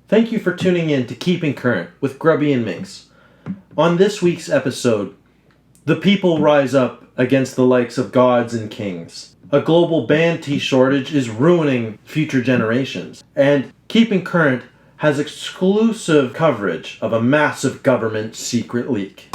Thank you for tuning in to Keeping Current with Grubby and Minx. On this week's episode, the people rise up against the likes of gods and kings. A global band tea shortage is ruining future generations. And Keeping Current has exclusive coverage of a massive government secret leak.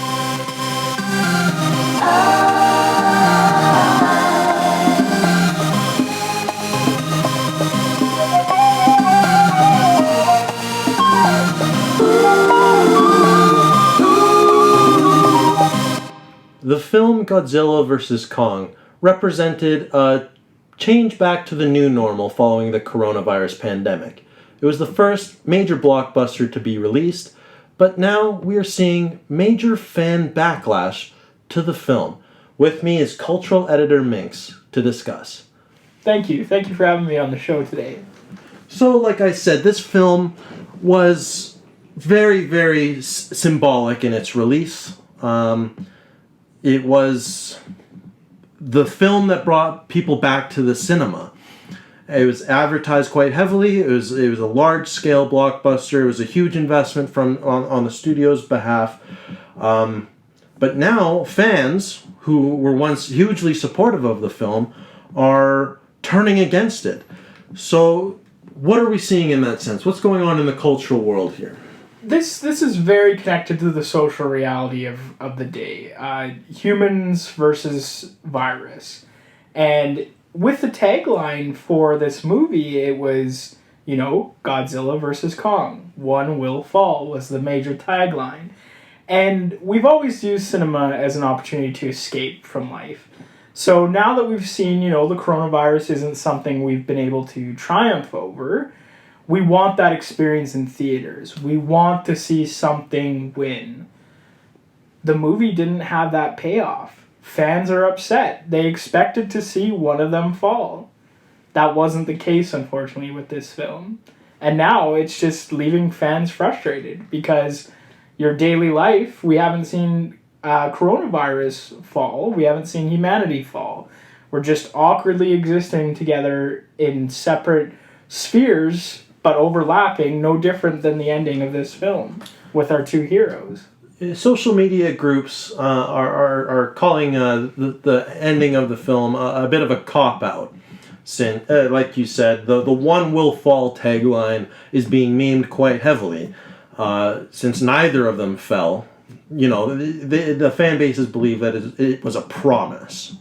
The film Godzilla vs. Kong represented a change back to the new normal following the coronavirus pandemic. It was the first major blockbuster to be released, but now we are seeing major fan backlash to the film. With me is cultural editor Minx to discuss. Thank you. Thank you for having me on the show today. So, like I said, this film was very, very symbolic in its release. It was the film that brought people back to the cinema. It was advertised quite heavily. It was a large-scale blockbuster. It was a huge investment on the studio's behalf. But now fans who were once hugely supportive of the film are turning against it. So what are we seeing in that sense? What's going on in the cultural world here? This is very connected to the social reality of the day. Humans versus virus. And with the tagline for this movie, it was, Godzilla versus Kong. One will fall was the major tagline. And we've always used cinema as an opportunity to escape from life. So now that we've seen, the coronavirus isn't something we've been able to triumph over, we want that experience in theaters. We want to see something win. The movie didn't have that payoff. Fans are upset. They expected to see one of them fall. That wasn't the case, unfortunately, with this film. And now it's just leaving fans frustrated because your daily life, we haven't seen coronavirus fall. We haven't seen humanity fall. We're just awkwardly existing together in separate spheres, but overlapping, no different than the ending of this film with our two heroes. Social media groups are calling the ending of the film a bit of a cop-out. Since, like you said, the one will fall tagline is being memed quite heavily. Since neither of them fell, the fan bases believe that it was a promise.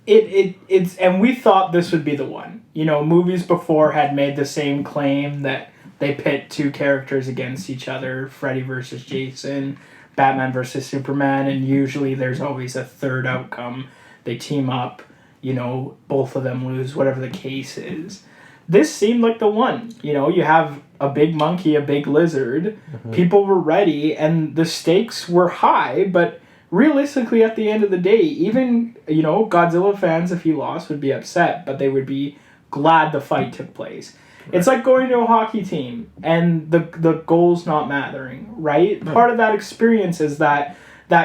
It's and we thought this would be the one. Movies before had made the same claim that they pit two characters against each other, Freddy versus Jason, Batman versus Superman, and usually there's always a third outcome. They team up, both of them lose, whatever the case is. This seemed like the one. You have a big monkey, a big lizard. Mm-hmm. People were ready, and the stakes were high, but realistically, at the end of the day, even, Godzilla fans, if he lost, would be upset, but they would be glad the fight took place. Right. It's like going to a hockey team and the goals not mattering, right? Part of that experience is that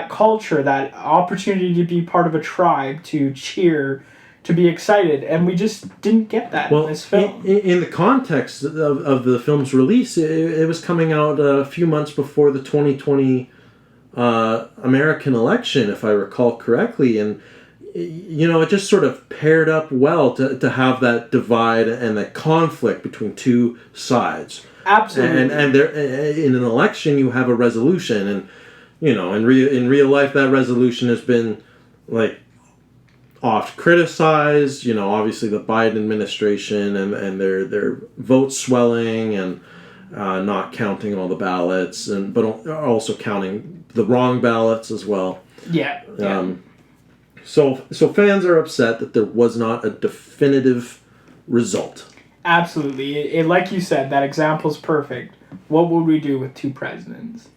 culture, that opportunity to be part of a tribe, to cheer, to be excited, and we just didn't get that in this film. In the context of the film's release, it was coming out a few months before the 2020 American election, if I recall correctly, and it just sort of paired up well to have that divide and that conflict between two sides. Absolutely. And there, in an election, you have a resolution, and in real life, that resolution has been oft criticized. Obviously the Biden administration and their vote swelling and not counting all the ballots, but also counting the wrong ballots as well. Yeah. So fans are upset that there was not a definitive result. Absolutely. Like you said, that example's perfect. What would we do with two presidents?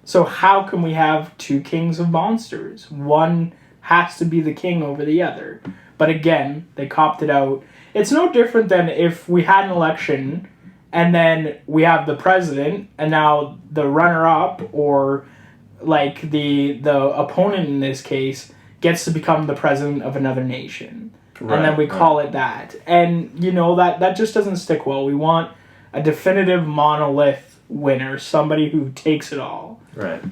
So how can we have two kings of monsters? One has to be the king over the other. But again, they copped it out. It's no different than if we had an election and then we have the president and now the runner-up or the opponent in this case gets to become the president of another nation. Right, and then we call it that. And, that just doesn't stick well. We want a definitive monolith winner, somebody who takes it all. Right.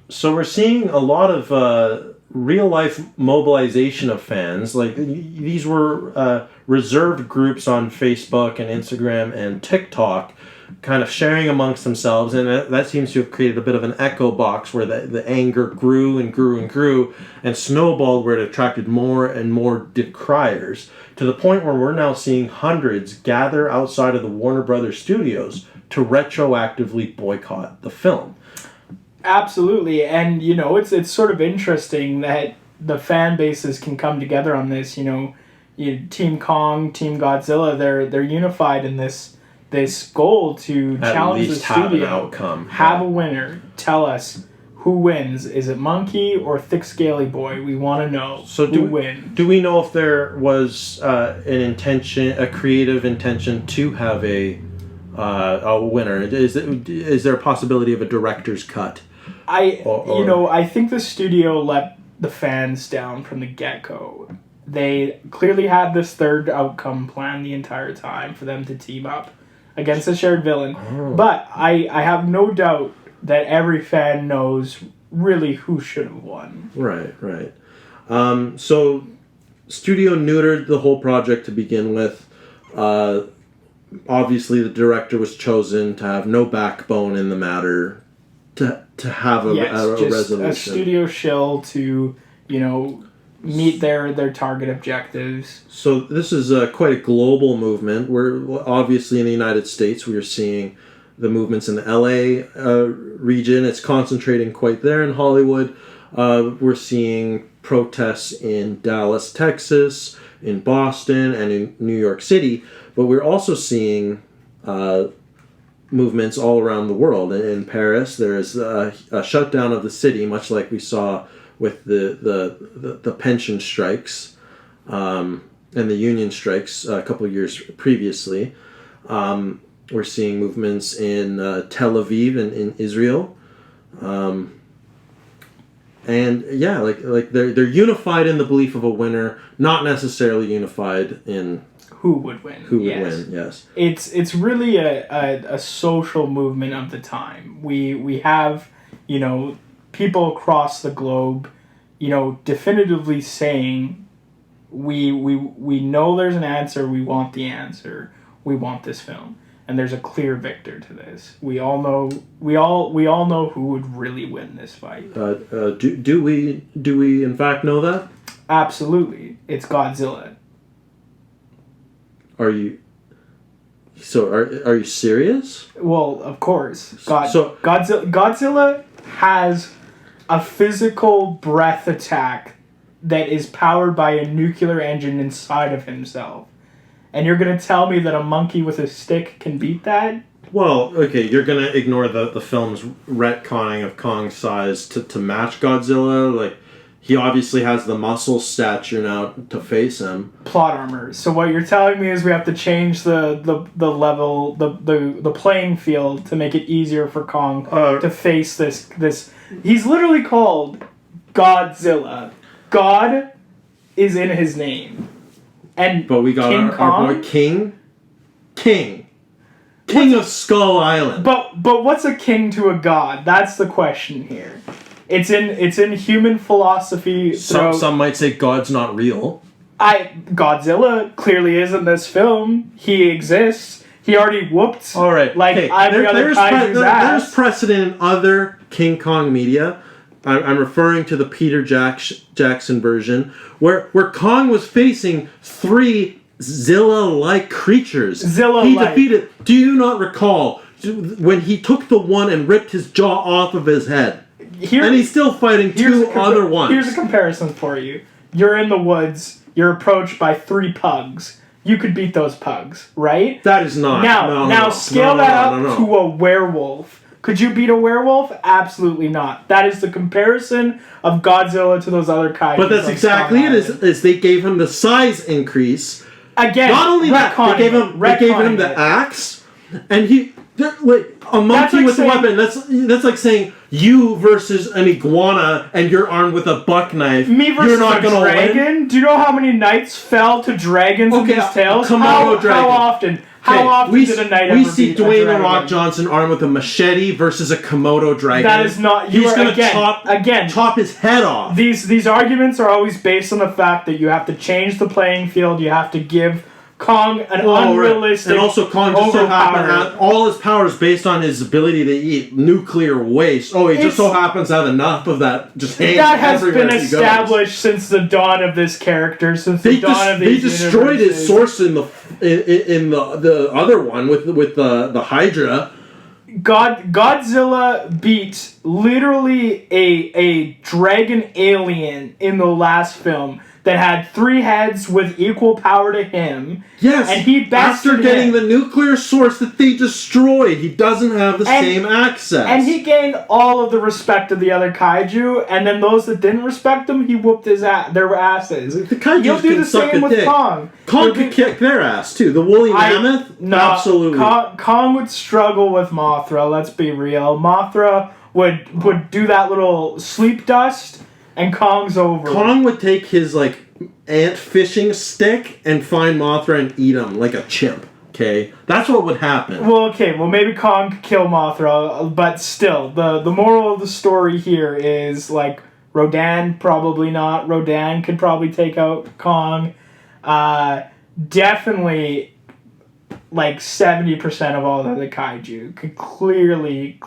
So we're seeing a lot of real life mobilization of fans. Like these were reserved groups on Facebook and Instagram and TikTok, kind of sharing amongst themselves, and that seems to have created a bit of an echo box where the anger grew and grew and grew and snowballed, where it attracted more and more decriers, to the point where we're now seeing hundreds gather outside of the Warner Brothers studios to retroactively boycott the film. Absolutely, and it's sort of interesting that the fan bases can come together on this. Team Kong, Team Godzilla, they're unified in this goal to challenge the studio. Have a winner. Tell us who wins. Is it Monkey or Thick Scaly Boy? We want to know who wins. Do we know if there was a creative intention to have a winner? Is there a possibility of a director's cut? I think the studio let the fans down from the get-go. They clearly had this third outcome planned the entire time for them to team up against a shared villain. Oh. But I have no doubt that every fan knows really who should have won. Right. So studio neutered the whole project to begin with. Obviously the director was chosen to have no backbone in the matter, to have a resolution. A studio shill to, meet their target objectives. So this is quite a global movement. We're obviously in the United States. We are seeing the movements in the LA region. It's concentrating quite there in Hollywood. We're seeing protests in Dallas, Texas, in Boston, and in New York City. But we're also seeing movements all around the world. In Paris, there is a shutdown of the city, much like we saw with the pension strikes and the union strikes a couple of years previously. We're seeing movements in Tel Aviv and in Israel. And yeah, like they're unified in the belief of a winner, not necessarily unified in who would win. Yes. It's really a social movement of the time. We have, people across the globe, definitively saying we know there's an answer, we want the answer, we want this film. And there's a clear victor to this. We all know who would really win this fight. Do we in fact know that? Absolutely. It's Godzilla. Are you serious? Well, of course. Godzilla has a physical breath attack that is powered by a nuclear engine inside of himself. And you're going to tell me that a monkey with a stick can beat that? Well, okay, you're going to ignore the film's retconning of Kong's size to match Godzilla. Like, he obviously has the muscle stature now to face him. Plot armor. So what you're telling me is we have to change the level, the playing field to make it easier for Kong to face this. He's literally called Godzilla. God is in his name. But we got our boy King of Skull Island. But what's a king to a god? That's the question here. It's in human philosophy. Some might say God's not real. Godzilla clearly is in this film. He exists. He already whooped. All right. There's precedent in other King Kong media. I'm referring to the Peter Jackson version, where Kong was facing three Zilla-like creatures. He defeated. Do you not recall when he took the one and ripped his jaw off of his head? And he's still fighting two other ones. Here's a comparison for you. You're in the woods. You're approached by three pugs. You could beat those pugs, right? That is not. Now scale that up to a werewolf. Could you beat a werewolf? Absolutely not. That is the comparison of Godzilla to those other kaiju. But that's exactly it. Is they gave him the size increase. Again, not only that, they gave him the axe, and a monkey with a weapon. That's like saying you versus an iguana, and you're armed with a buck knife. Me versus a dragon. Do you know how many knights fell to dragons in these tales? Komodo dragon. How often? How often did a knight we ever see beat a Dwayne The dragon? Rock Johnson armed with a machete versus a Komodo dragon. That is not. He's going to chop his head off. These arguments are always based on the fact that you have to change the playing field. You have to give Kong an unrealistic. And also, Kong just so happens all his power is based on his ability to eat nuclear waste. Oh, he just so happens to have enough of that. Just that has been established since the dawn of this character. Since the dawn of these universes. They destroyed his source in the other one with the Hydra. Godzilla beat literally a dragon alien in the last film that had 3 heads with equal power to him. Yes, and he after getting the nuclear source that they destroyed, he doesn't have the same access. And he gained all of the respect of the other kaiju, and then those that didn't respect him, he whooped their asses. The kaiju He'll do the same with Kong. Kong could kick their ass too. The woolly mammoth? No, absolutely. Kong would struggle with Mothra, let's be real. Mothra would do that little sleep dust, and Kong's over. Kong would take his, ant fishing stick and find Mothra and eat him like a chimp. Okay? That's what would happen. Well, maybe Kong could kill Mothra, but still, the moral of the story here is, Rodan, probably not. Rodan could probably take out Kong. Definitely, 70% of all the kaiju could clearly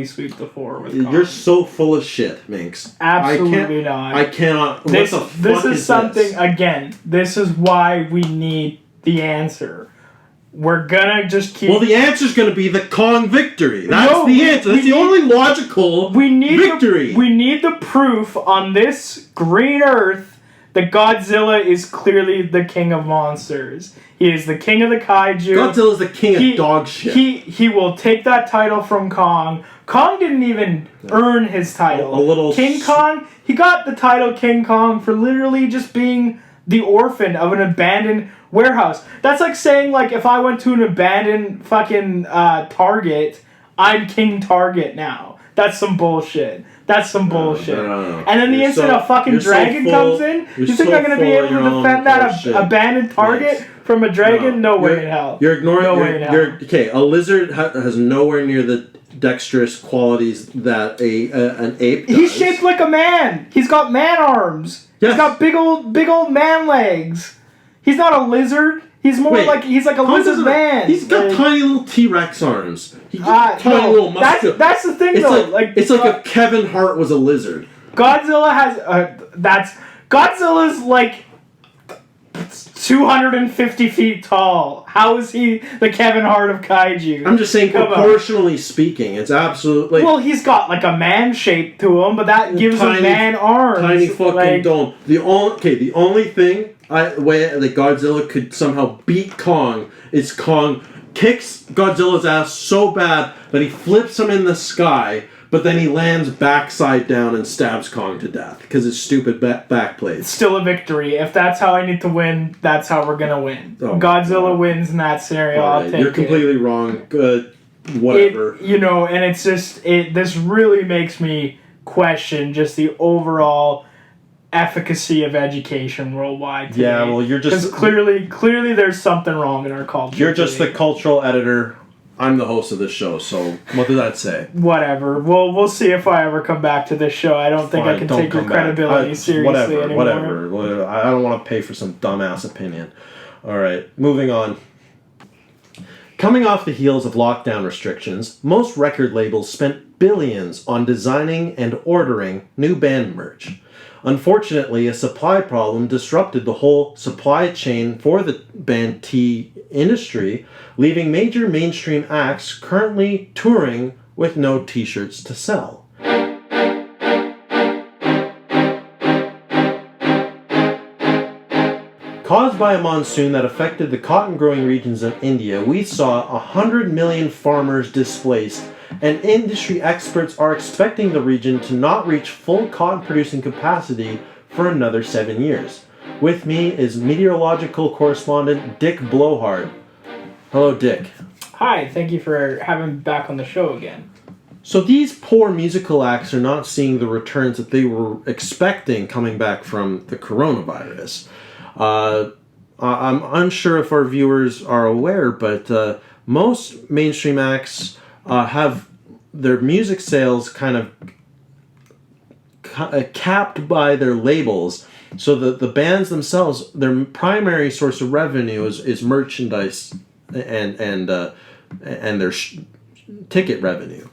sweep the floor with Kong. You're so full of shit, Minx. Absolutely not. I cannot. This is something, again, this is why we need the answer. We're gonna just keep... Well, the answer's gonna be the Kong victory. That's the answer. That's the only logical victory. We need the proof on this green earth that Godzilla is clearly the king of monsters. He is the king of the kaiju. Godzilla's the king of dog shit. He will take that title from Kong. Kong didn't even earn his title. King Kong, he got the title King Kong for literally just being the orphan of an abandoned warehouse. That's like saying, if I went to an abandoned fucking Target, I'm King Target now. That's some bullshit. No. And then the instant a fucking dragon comes in, you think I'm going to be able to defend that abandoned Target from a dragon? No way in hell. You're ignoring... Okay, a lizard has nowhere near the dexterous qualities that an ape does. He's shaped like a man. He's got man arms. Yes. He's got big old man legs. He's not a lizard. He's more he's like a lizard man. He's got tiny little T-Rex arms. He's got tiny little muscles. That's the thing, though. It's like if Kevin Hart was a lizard. Godzilla has Godzilla's 250 feet tall. How is he the Kevin Hart of kaiju? I'm just saying, proportionally speaking, it's absolutely... Well, he's got a man shape to him, but that gives him man arms. Tiny fucking dome. The only thing way that Godzilla could somehow beat Kong is Kong kicks Godzilla's ass so bad that he flips him in the sky, but then he lands backside down and stabs Kong to death because his stupid back plates. It's still a victory. If that's how I need to win, that's how we're gonna win. Oh, Godzilla wins in that scenario. Right. I'll take You're completely wrong. Whatever. And it's just this really makes me question just the overall efficacy of education worldwide today. Yeah, well, you're just... Because clearly there's something wrong in our culture. You're just the cultural editor. I'm the host of this show, so what did that say? Whatever. We'll see if I ever come back to this show. I don't think I can take your credibility seriously anymore. Whatever. I don't want to pay for some dumbass opinion. All right, moving on. Coming off the heels of lockdown restrictions, most record labels spent billions on designing and ordering new band merch. Unfortunately, a supply problem disrupted the whole supply chain for the band tee industry, leaving major mainstream acts currently touring with no t-shirts to sell. Caused by a monsoon that affected the cotton-growing regions of India, we saw 100 million farmers displaced, and industry experts are expecting the region to not reach full cotton-producing capacity for another 7 years. With me is meteorological correspondent Dick Blowhard. Hello, Dick. Hi, thank you for having me back on the show again. So these poor musical acts are not seeing the returns that they were expecting coming back from the coronavirus. I'm unsure if our viewers are aware, but most mainstream acts have their music sales kind of capped by their labels. So the bands themselves, their primary source of revenue is merchandise and their ticket revenue.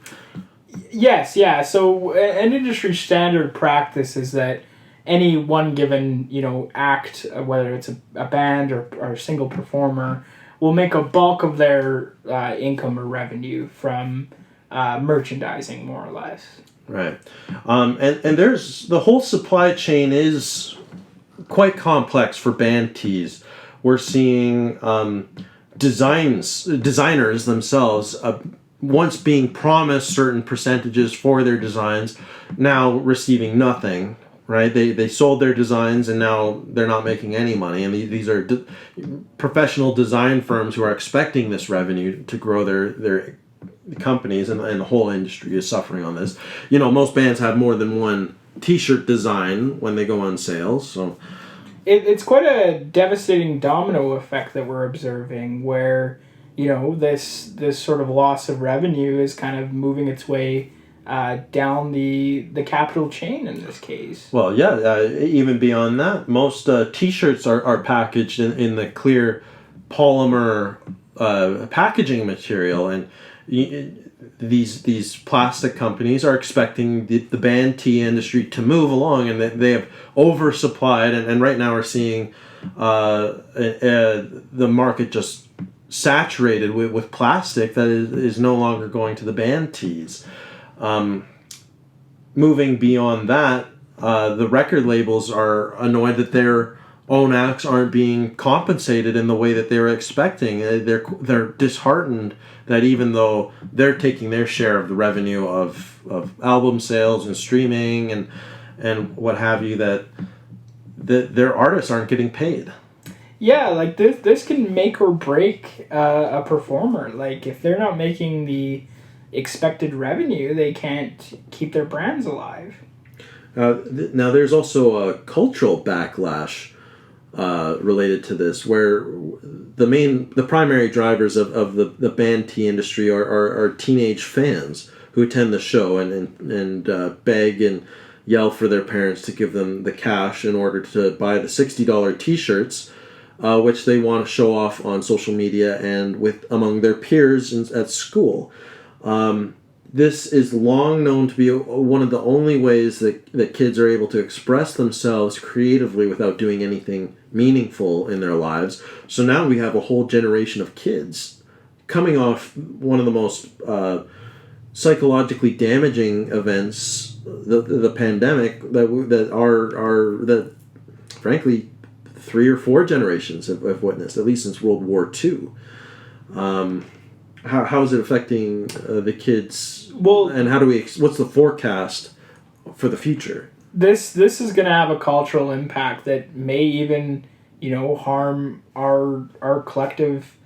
Yes, yeah. So an industry standard practice is that any one given act, whether it's a band or a single performer, will make a bulk of their income or revenue from merchandising, more or less. Right. And there's the whole supply chain is quite complex for band tees. We're seeing designers themselves once being promised certain percentages for their designs, now receiving nothing. Right? They sold their designs and now they're not making any money. And these are professional design firms who are expecting this revenue to grow their companies, and the whole industry is suffering on this. Most bands have more than one T-shirt design when they go on sale, so it's quite a devastating domino effect that we're observing, where this sort of loss of revenue is kind of moving its way down the capital chain in this case. Well, yeah, even beyond that, most T-shirts are packaged in the clear polymer packaging material, and these plastic companies are expecting the band tee industry to move along, and they have oversupplied, and right now we're seeing the market just saturated with plastic that is no longer going to the band tees. Moving beyond that, the record labels are annoyed that their own acts aren't being compensated in the way that they were expecting. They're disheartened that even though they're taking their share of the revenue of album sales and streaming and what have you, that their artists aren't getting paid. Yeah, like this can make or break a performer. Like if they're not making the expected revenue, they can't keep their brands alive. Now there's also a cultural backlash related to this, where the primary drivers of the band tee industry are teenage fans who attend the show and beg and yell for their parents to give them the cash in order to buy the $60 T-shirts, which they want to show off on social media and among their peers at school. This is long known to be one of the only ways that kids are able to express themselves creatively without doing anything meaningful in their lives. So now we have a whole generation of kids coming off one of the most psychologically damaging events, the pandemic, that frankly 3 or 4 generations have witnessed, at least since World War II. How is it affecting the kids? Well, and what's the forecast for the future? This is going to have a cultural impact that may even harm our collective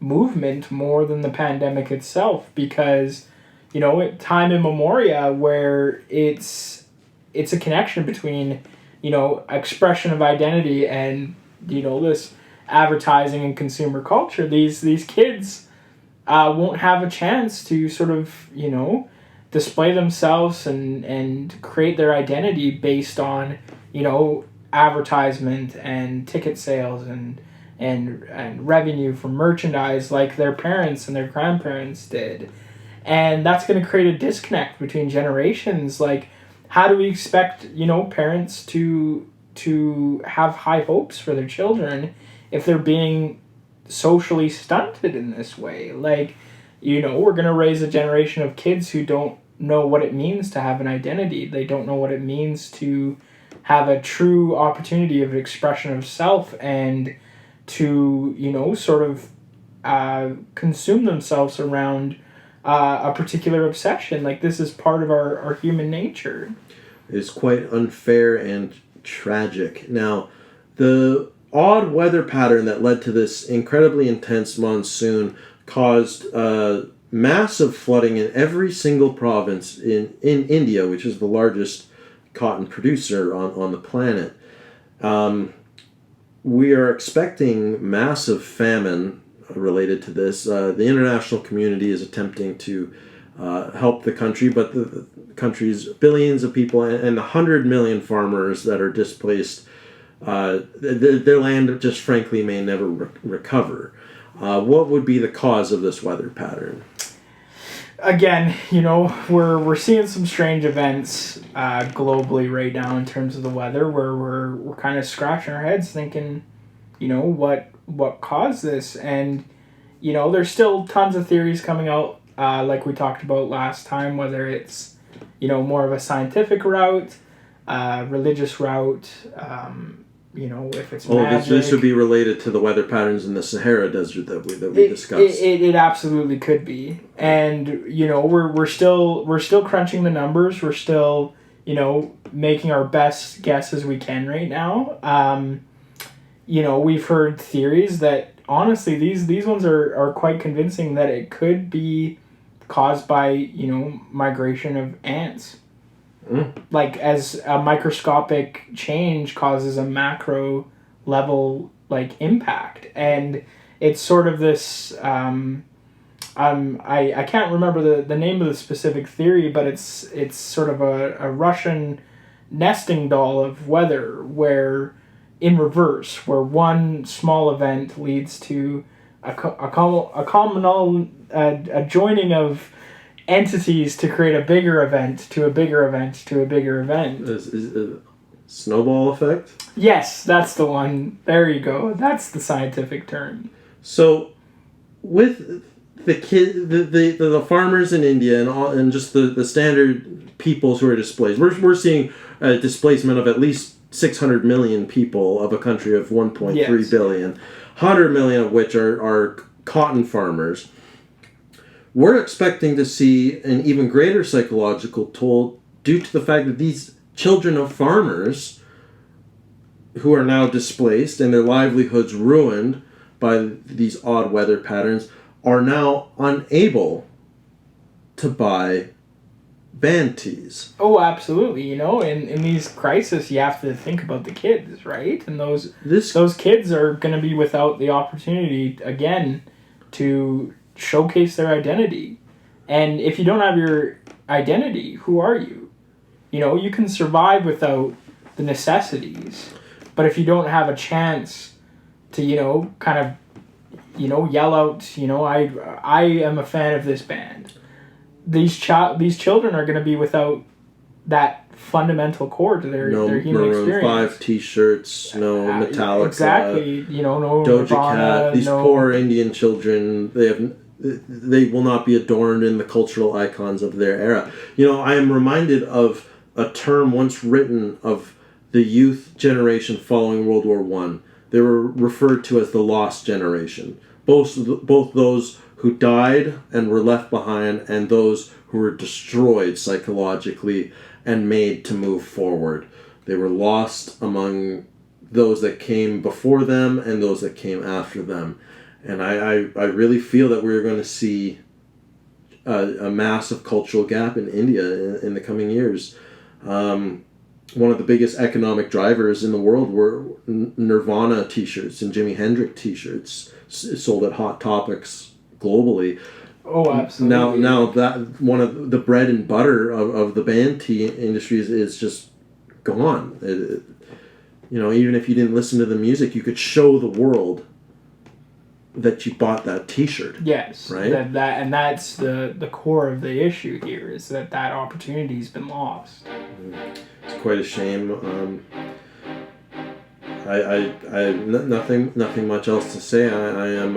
movement more than the pandemic itself, because time immemorial, where it's a connection between expression of identity and this advertising and consumer culture. These kids won't have a chance to sort of, display themselves and create their identity based on, advertisement and ticket sales and revenue from merchandise like their parents and their grandparents did. And that's going to create a disconnect between generations. Like, how do we expect, parents to have high hopes for their children if they're being socially stunted in this way? Like, we're going to raise a generation of kids who don't know what it means to have an identity. They don't know what it means to have a true opportunity of expression of self and to, sort of consume themselves around a particular obsession. Like, this is part of our human nature. It's quite unfair and tragic. Now, the odd weather pattern that led to this incredibly intense monsoon caused massive flooding in every single province in India, which is the largest cotton producer on the planet. we are expecting massive famine related to this. The international community is attempting to help the country, but the country's billions of people and 100 million farmers that are displaced, their land just frankly may never recover. What would be the cause of this weather pattern? Again, you know, we're seeing some strange events globally right now in terms of the weather, where we're kind of scratching our heads thinking, you know, what caused this. And you know, there's still tons of theories coming out, like we talked about last time, whether it's, you know, more of a scientific route, religious route, you know, if it's magic. This would be related to the weather patterns in the Sahara Desert that we discussed. It absolutely could be. And, you know, we're still crunching the numbers. We're still, you know, making our best guess as we can right now. You know, we've heard theories that, honestly, these ones are quite convincing, that it could be caused by, you know, migration of ants. Like, as a microscopic change causes a macro level, like, impact. And it's sort of this, I can't remember the name of the specific theory, but it's sort of a Russian nesting doll of weather, where in reverse, where one small event leads to a communal joining of entities to create a bigger event to a bigger event to a bigger event. Is a snowball effect? Yes, that's the one. There you go. That's the scientific term. So, with the farmers in India and just the standard peoples who are displaced, we're seeing a displacement of at least 600 million people of a country of 1.3 billion, 100 million of which are cotton farmers. We're expecting to see an even greater psychological toll due to the fact that these children of farmers who are now displaced and their livelihoods ruined by these odd weather patterns are now unable to buy band tees. Oh, absolutely. You know, in these crises, you have to think about the kids, right? And those kids are going to be without the opportunity, again, to showcase their identity. And if you don't have your identity, who are you? You know, you can survive without the necessities, but if you don't have a chance to, you know, kind of, you know, yell out, you know, I am a fan of this band, these children are going to be without that fundamental core to their human Maroon experience. 5 t-shirts, no Metallica, exactly, you know, no Doja Nirvana, Cat. These poor Indian children, they will not be adorned in the cultural icons of their era. You know, I am reminded of a term once written of the youth generation following World War I. They were referred to as the lost generation. Both those who died and were left behind, and those who were destroyed psychologically and made to move forward. They were lost among those that came before them and those that came after them. And I really feel that we're going to see a massive cultural gap in India in the coming years. One of the biggest economic drivers in the world were Nirvana t-shirts and Jimi Hendrix t-shirts sold at Hot Topics globally. Oh, absolutely. Now that one of the bread and butter of the band tee industries is just gone. You know, even if you didn't listen to the music, you could show the world that you bought that t-shirt. Yes. Right? And that's the core of the issue here, is that opportunity's been lost. It's quite a shame. Nothing much else to say. I am.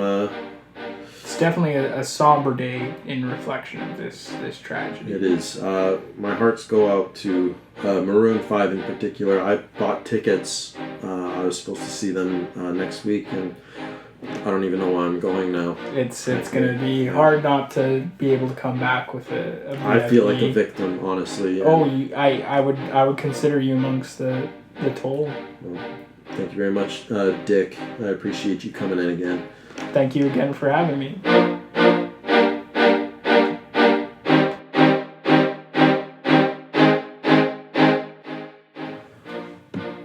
It's definitely a somber day in reflection of this tragedy. It is. My hearts go out to Maroon 5 in particular. I bought tickets. I was supposed to see them next week, and I don't even know why I'm going now. It's going to be hard not to be able to come back with a VIP. I feel like a victim, honestly. Oh, I would consider you amongst the toll. Well, thank you very much, Dick. I appreciate you coming in again. Thank you again for having me.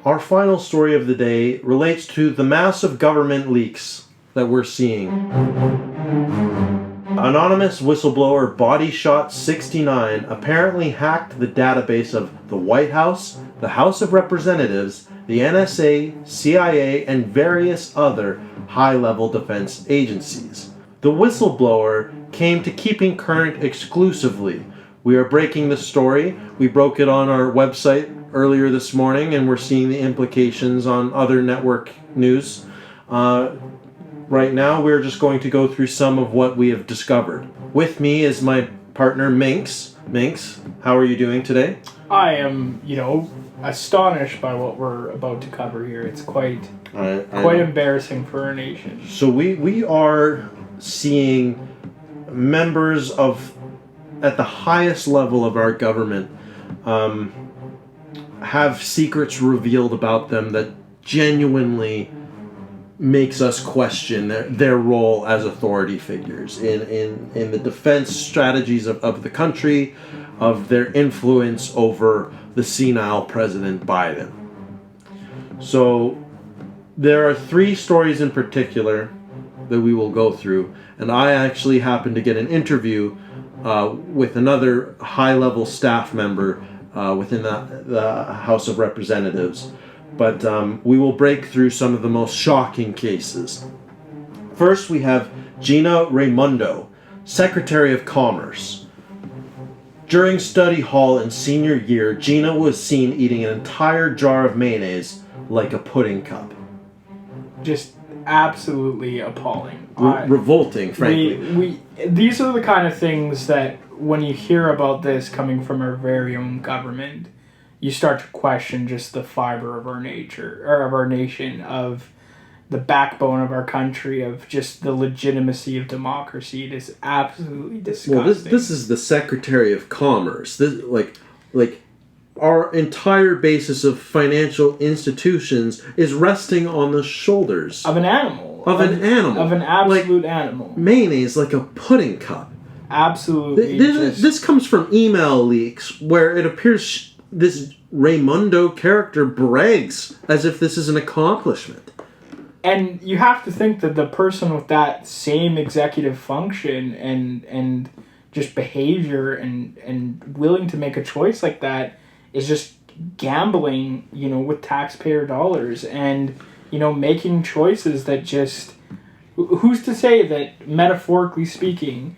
our final story of the day relates to the massive government leaks that we're seeing. Anonymous Whistleblower Body Shot 69 apparently hacked the database of the White House, the House of Representatives, the NSA, CIA, and various other high-level defense agencies. The whistleblower came to Keeping Current exclusively. We are breaking the story. We broke it on our website earlier this morning, and we're seeing the implications on other network news. Right now, we're just going to go through some of what we have discovered. With me is my partner, Minx. Minx, how are you doing today? I am, astonished by what we're about to cover here. It's quite embarrassing for our nation. So we are seeing members at the highest level of our government have secrets revealed about them that genuinely makes us question their role as authority figures in the defense strategies of the country, of their influence over the senile President Biden. So there are 3 stories in particular that we will go through, and I actually happened to get an interview with another high-level staff member within the House of Representatives. But we will break through some of the most shocking cases. First, we have Gina Raimondo, Secretary of Commerce. During study hall in senior year, Gina was seen eating an entire jar of mayonnaise like a pudding cup. Just absolutely appalling. Revolting, frankly. These are the kind of things that when you hear about this coming from our very own government, you start to question just the fiber of our nature, or of our nation, of the backbone of our country, of just the legitimacy of democracy. It is absolutely disgusting. Well, this is the Secretary of Commerce. This, like our entire basis of financial institutions is resting on the shoulders of an animal. Of an absolute animal. Mayonnaise like a pudding cup. Absolutely. This comes from email leaks where it appears this Raimondo character brags as if this is an accomplishment. And you have to think that the person with that same executive function and just behavior and willing to make a choice like that is just gambling, with taxpayer dollars and, making choices that just... Who's to say that, metaphorically speaking,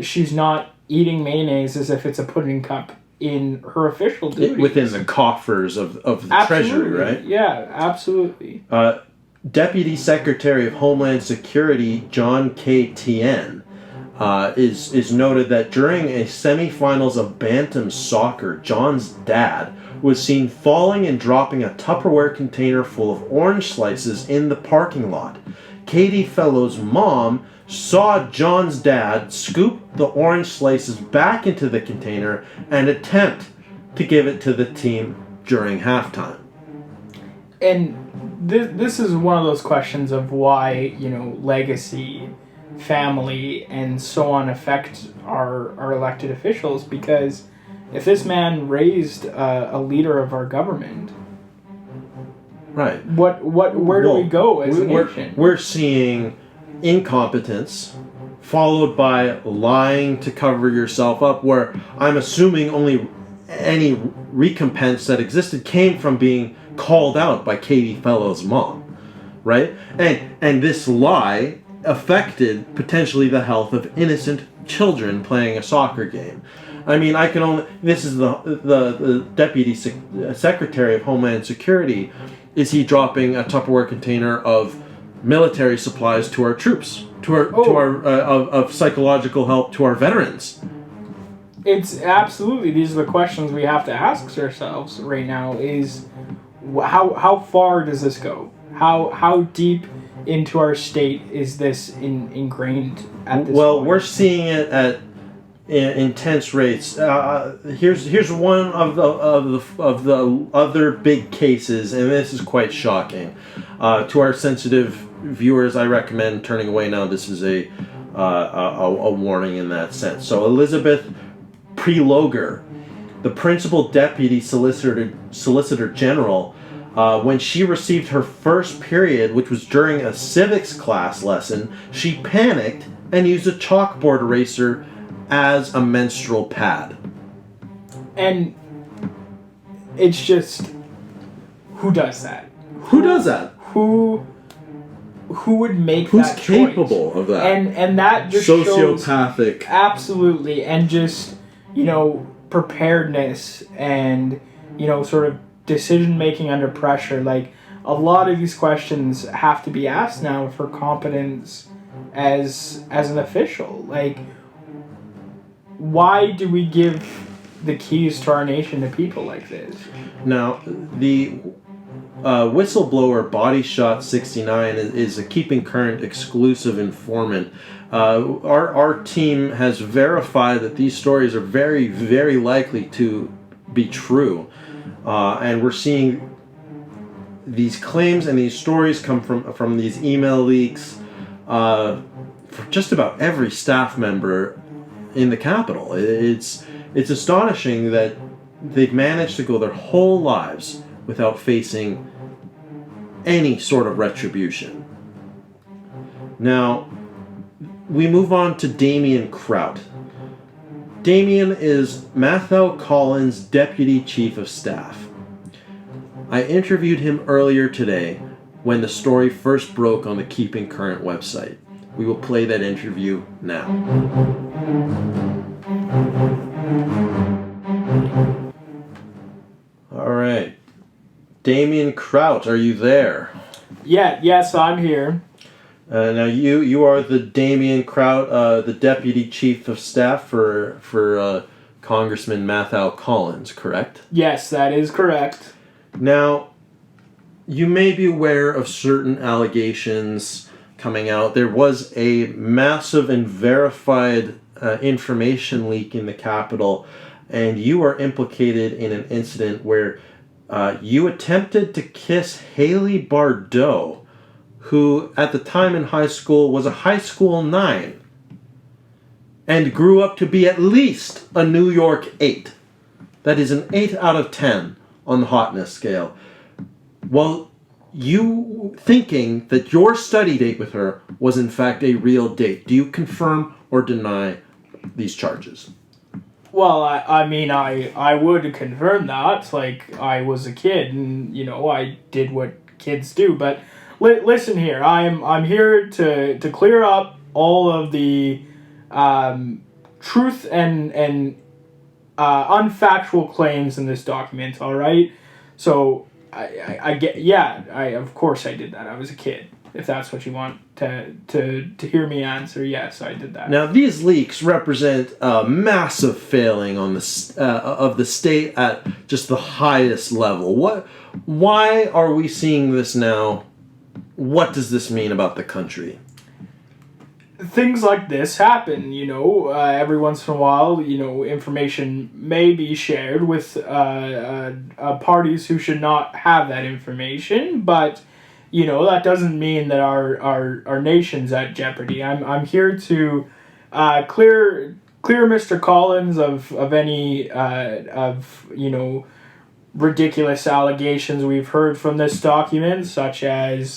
she's not eating mayonnaise as if it's a pudding cup in her official duties? Within the coffers of the Treasury, right? Yeah, absolutely. Deputy Secretary of Homeland Security John K. Tien is noted that during a semifinals of Bantam soccer, John's dad was seen falling and dropping a Tupperware container full of orange slices in the parking lot. Katie Fellow's mom saw John's dad scoop the orange slices back into the container and attempt to give it to the team during halftime. And this is one of those questions of why, legacy, family, and so on affect our elected officials, because if this man raised a leader of our government, right? Where do we go as a nation? We're seeing incompetence followed by lying to cover yourself up, where I'm assuming only any recompense that existed came from being called out by Katie Fellow's mom, right? And this lie affected potentially the health of innocent children playing a soccer game. I mean, this is the Deputy Secretary of Homeland Security. Is he dropping a Tupperware container of military supplies to our troops, of psychological help to our veterans? It's absolutely, these are the questions we have to ask ourselves right now, is how far does this go? How deep into our state is this ingrained at this point? We're seeing it at intense rates. Here's one of the other big cases, and this is quite shocking. To our sensitive viewers, I recommend turning away now. This is a warning in that sense. So Elizabeth Prelogar, the principal deputy solicitor general When she received her first period, which was during a civics class lesson, she panicked and used a chalkboard eraser as a menstrual pad. And it's just, who does that? Who does that? Who would make Who's that capable choice? of that? And that just sociopathic. Shows, absolutely, and just, preparedness and, sort of decision making under pressure. Like, a lot of these questions have to be asked now for competence as an official. Like, why do we give the keys to our nation to people like this? Now, the whistleblower Body Shot 69 is a Keeping Current exclusive informant. Our team has verified that these stories are very, very likely to be true. And we're seeing these claims and these stories come from these email leaks for just about every staff member in the Capitol. It's astonishing that they've managed to go their whole lives without facing any sort of retribution. Now, we move on to Damien Kraut. Damien is Matthew Collins' Deputy Chief of Staff. I interviewed him earlier today when the story first broke on the Keeping Current website. We will play that interview now. All right. Damien Kraut, are you there? Yes, I'm here. Now you are the Damien Kraut, the Deputy Chief of Staff for Congressman Matthew Collins, correct? Yes, that is correct. Now, you may be aware of certain allegations coming out. There was a massive and verified information leak in the Capitol, and you are implicated in an incident where you attempted to kiss Haley Bardot, who at the time in high school was a high school 9 and grew up to be at least a New York 8. That is an 8 out of 10 on the hotness scale. Well, you thinking that your study date with her was in fact a real date. Do you confirm or deny these charges? Well, I would confirm that. Like, I was a kid and, I did what kids do. But listen here, I'm here to clear up all of the truth and unfactual claims in this document, all right? So, I of course I did that. I was a kid. If that's what you want to hear me answer, yes, I did that. Now, these leaks represent a massive failing on of the state at just the highest level. Why are we seeing this now? What does this mean about the country? Things like this happen, every once in a while, information may be shared with parties who should not have that information, but that doesn't mean that our nation's at jeopardy. I'm here to clear Mr. Collins of any ridiculous allegations we've heard from this document, such as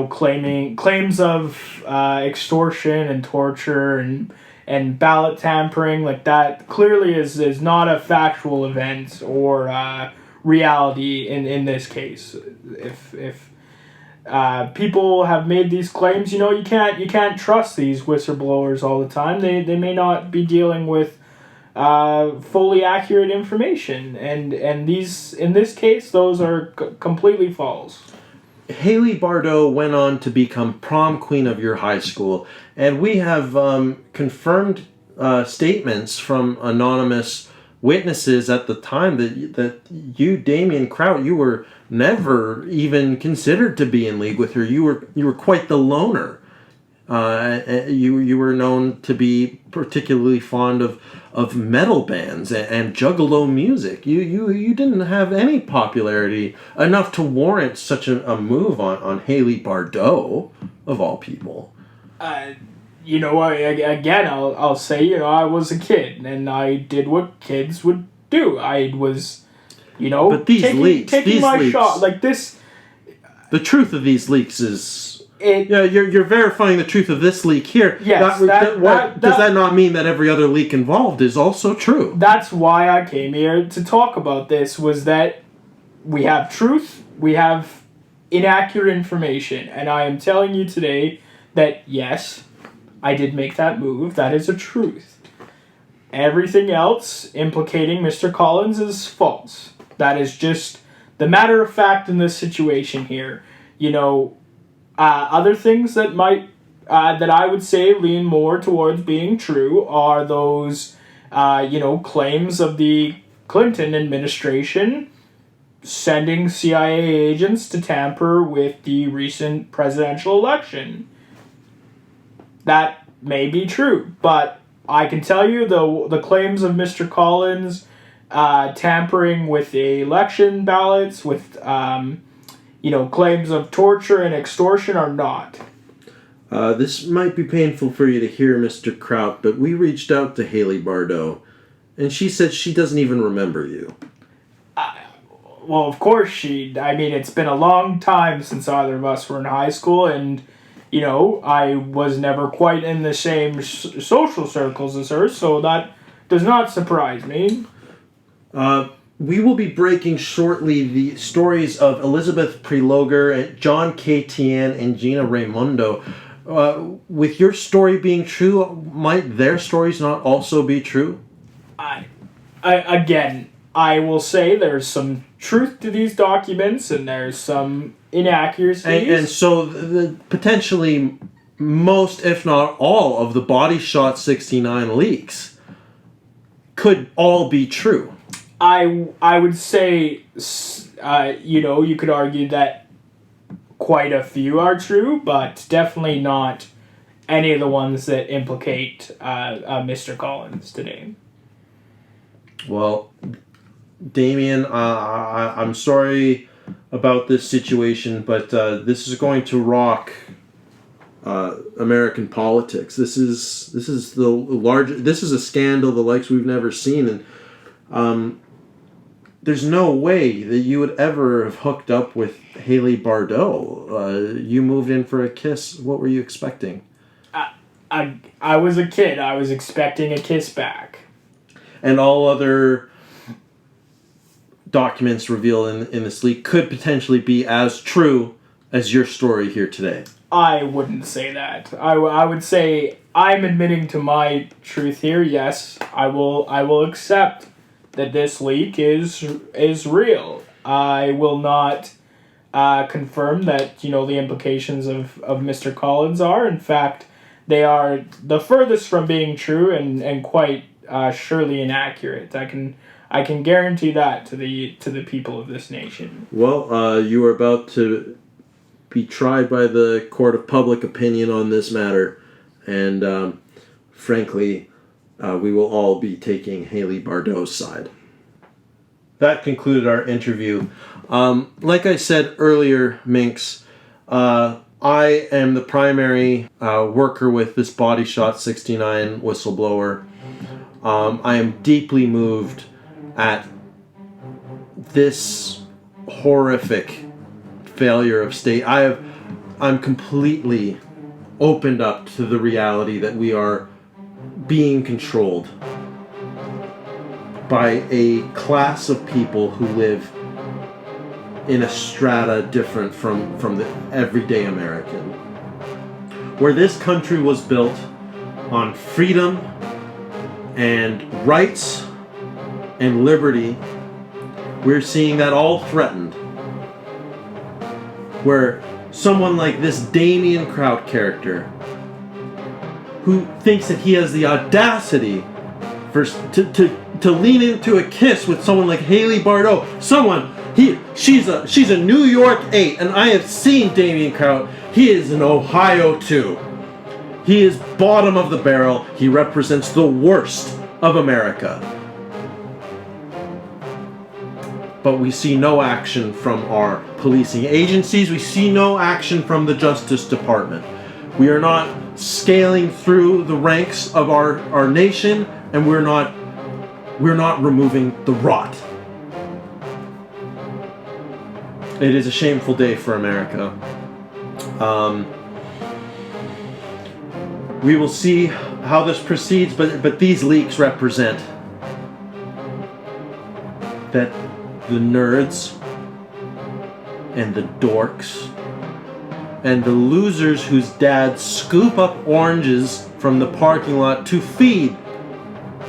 claims of extortion and torture and ballot tampering. Like, that clearly is not a factual event or reality in this case. If people have made these claims, you can't trust these whistleblowers all the time. They may not be dealing with fully accurate information, and these, in this case, those are completely false. Haley Bardot went on to become prom queen of your high school, and we have confirmed statements from anonymous witnesses at the time that you, Damien Kraut, you were never even considered to be in league with her. You were quite the loner. You were known to be particularly fond of metal bands and juggalo music. You didn't have any popularity enough to warrant such a move on Haley Bardot, of all people. I'll say, I was a kid and I did what kids would do. I was You know, but these leaks, taking my shot like this. The truth of these leaks is. Yeah, you're verifying the truth of this leak here. Yes, does that not mean that every other leak involved is also true? That's why I came here to talk about this. Was that we have truth, we have inaccurate information, and I am telling you today that yes, I did make that move. That is a truth. Everything else implicating Mr. Collins is false. That is just the matter of fact in this situation here. You know, other things that might that I would say lean more towards being true are those claims of the Clinton administration sending CIA agents to tamper with the recent presidential election. That may be true, but I can tell you the claims of Mr. Collins tampering with the election ballots, with claims of torture and extortion are not. This might be painful for you to hear, Mr. Kraut, but we reached out to Haley Bardot, and she said she doesn't even remember you. Well, of course it's been a long time since either of us were in high school, and, I was never quite in the same social circles as her, so that does not surprise me. We will be breaking shortly the stories of Elizabeth Prelogar, John K. Tian, and Gina Raimondo. With your story being true, might their stories not also be true? I will say there's some truth to these documents, and there's some inaccuracies. And so potentially most, if not all, of the Body Shot 69 leaks could all be true. I would say, you could argue that quite a few are true, but definitely not any of the ones that implicate Mr. Collins today. Well, Damien, I'm sorry about this situation, but this is going to rock American politics. This is a scandal the likes we've never seen, and there's no way that you would ever have hooked up with Haley Bardot. You moved in for a kiss. What were you expecting? I was a kid. I was expecting a kiss back. And all other documents revealed in this leak could potentially be as true as your story here today. I wouldn't say that. I would say I'm admitting to my truth here. Yes, I will accept that this leak is real. I will not confirm that the implications of Mr. Collins are. In fact, they are the furthest from being true and quite surely inaccurate. I can guarantee that to the people of this nation. Well, you are about to be tried by the court of public opinion on this matter, and frankly, we will all be taking Haley Bardot's side. That concluded our interview. Like I said earlier, Minx, I am the primary worker with this Body Shot 69 whistleblower. I am deeply moved at this horrific failure of state. I'm completely opened up to the reality that we are being controlled by a class of people who live in a strata different from the everyday American. Where this country was built on freedom and rights and liberty, we're seeing that all threatened. Where someone like this Damien Kraut character, who thinks that he has the audacity to lean into a kiss with someone like Haley Bardot, she's a New York 8, and I have seen Damien Kraut. He is an Ohio 2. He is bottom of the barrel. He represents the worst of America. But we see no action from our policing agencies. We see no action from the Justice Department. We are not scaling through the ranks of our nation, and we're not removing the rot. It is a shameful day for America. We will see how this proceeds, but these leaks represent that the nerds and the dorks and the losers whose dads scoop up oranges from the parking lot to feed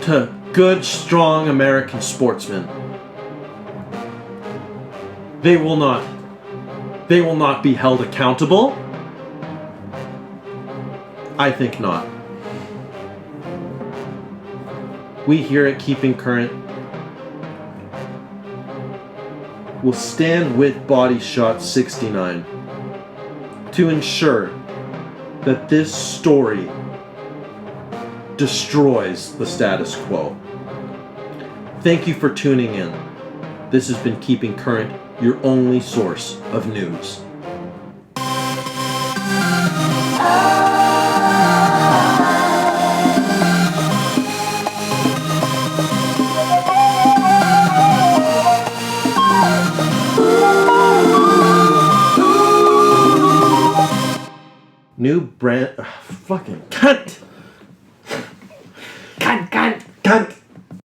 to good, strong American sportsmen, they will not be held accountable. I think not. We here at Keeping Current will stand with Body Shot 69 to ensure that this story destroys the status quo. Thank you for tuning in. This has been Keeping Current, your only source of news. New brand... fucking cunt!